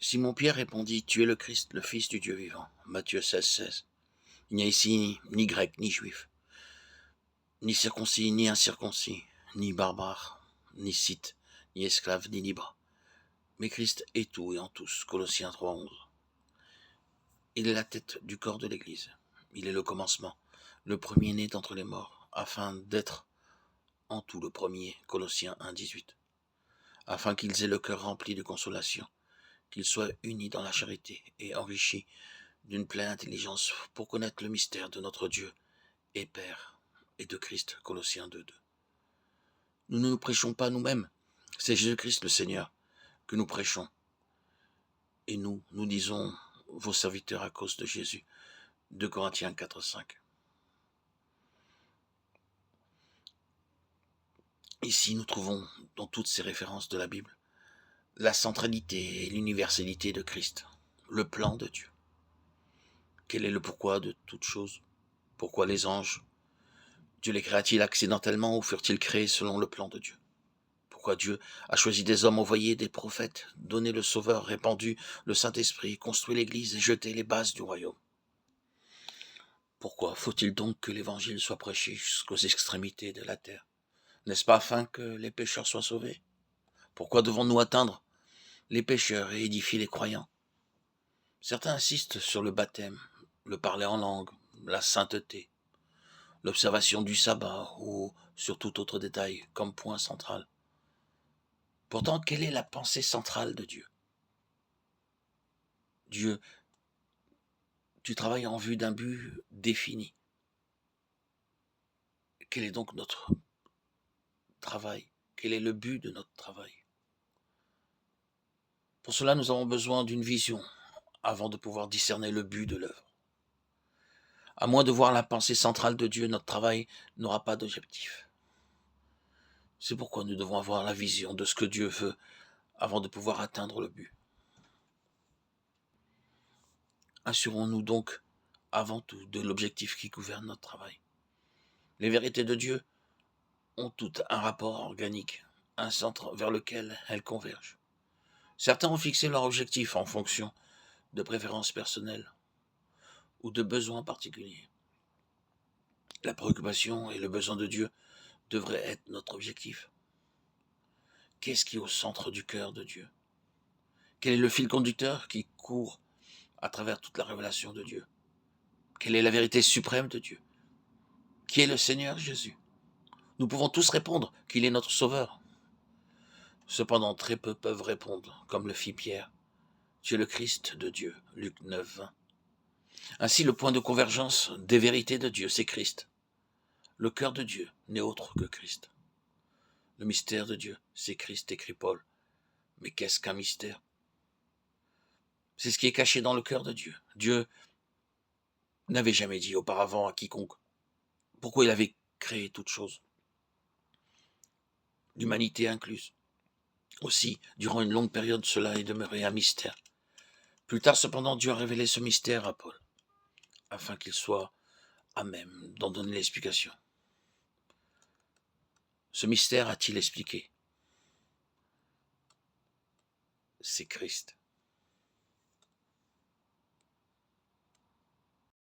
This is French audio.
Simon-Pierre répondit: Tu es le Christ, le Fils du Dieu vivant. Matthieu 16,16. Il n'y a ici ni grec, ni juif, ni circoncis, ni incirconcis, ni barbare, ni scythe, ni esclave, ni libre. Mais Christ est tout et en tous. Colossiens 3,11. Il est la tête du corps de l'Église. Il est le commencement, le premier-né d'entre les morts, afin d'être en tout le premier. Colossiens 1,18. Afin qu'ils aient le cœur rempli de consolation, qu'ils soient unis dans la charité et enrichis d'une pleine intelligence pour connaître le mystère de notre Dieu et Père et de Christ. Colossiens 2,2. Nous ne nous prêchons pas nous-mêmes, c'est Jésus-Christ le Seigneur que nous prêchons. Et nous disons vos serviteurs à cause de Jésus. 2 Corinthiens 4,5. Ici, nous trouvons dans toutes ces références de la Bible la centralité et l'universalité de Christ, le plan de Dieu. Quel est le pourquoi de toutes choses? Pourquoi les anges? Dieu les créa-t-il accidentellement ou furent-ils créés selon le plan de Dieu? Pourquoi Dieu a choisi des hommes, envoyé des prophètes, donné le Sauveur, répandu le Saint-Esprit, construit l'Église et jeté les bases du royaume? Pourquoi faut-il donc que l'Évangile soit prêché jusqu'aux extrémités de la terre? N'est-ce pas afin que les pécheurs soient sauvés? Pourquoi devons-nous atteindre les pécheurs et édifier les croyants? Certains insistent sur le baptême, le parler en langue, la sainteté, l'observation du sabbat ou sur tout autre détail comme point central. Pourtant, quelle est la pensée centrale de Dieu? Dieu, tu travailles en vue d'un but défini. Quel est donc notre travail? Quel est le but de notre travail? Pour cela, nous avons besoin d'une vision avant de pouvoir discerner le but de l'œuvre. À moins de voir la pensée centrale de Dieu, notre travail n'aura pas d'objectif. C'est pourquoi nous devons avoir la vision de ce que Dieu veut avant de pouvoir atteindre le but. Assurons-nous donc avant tout de l'objectif qui gouverne notre travail. Les vérités de Dieu ont toutes un rapport organique, un centre vers lequel elles convergent. Certains ont fixé leur objectif en fonction de préférences personnelles ou de besoins particuliers. La préoccupation et le besoin de Dieu devraient être notre objectif. Qu'est-ce qui est au centre du cœur de Dieu? Quel est le fil conducteur qui court à travers toute la révélation de Dieu? Quelle est la vérité suprême de Dieu? Qui est le Seigneur Jésus? Nous pouvons tous répondre qu'il est notre Sauveur. Cependant, très peu peuvent répondre, comme le fit Pierre. Tu es le Christ de Dieu. Luc 9, 20. Ainsi, le point de convergence des vérités de Dieu, c'est Christ. Le cœur de Dieu n'est autre que Christ. Le mystère de Dieu, c'est Christ, écrit Paul. Mais qu'est-ce qu'un mystère? C'est ce qui est caché dans le cœur de Dieu. Dieu n'avait jamais dit auparavant à quiconque pourquoi il avait créé toute chose, l'humanité incluse. Aussi, durant une longue période, cela est demeuré un mystère. Plus tard, cependant, Dieu a révélé ce mystère à Paul, afin qu'il soit à même d'en donner l'explication. Ce mystère a-t-il expliqué? C'est Christ.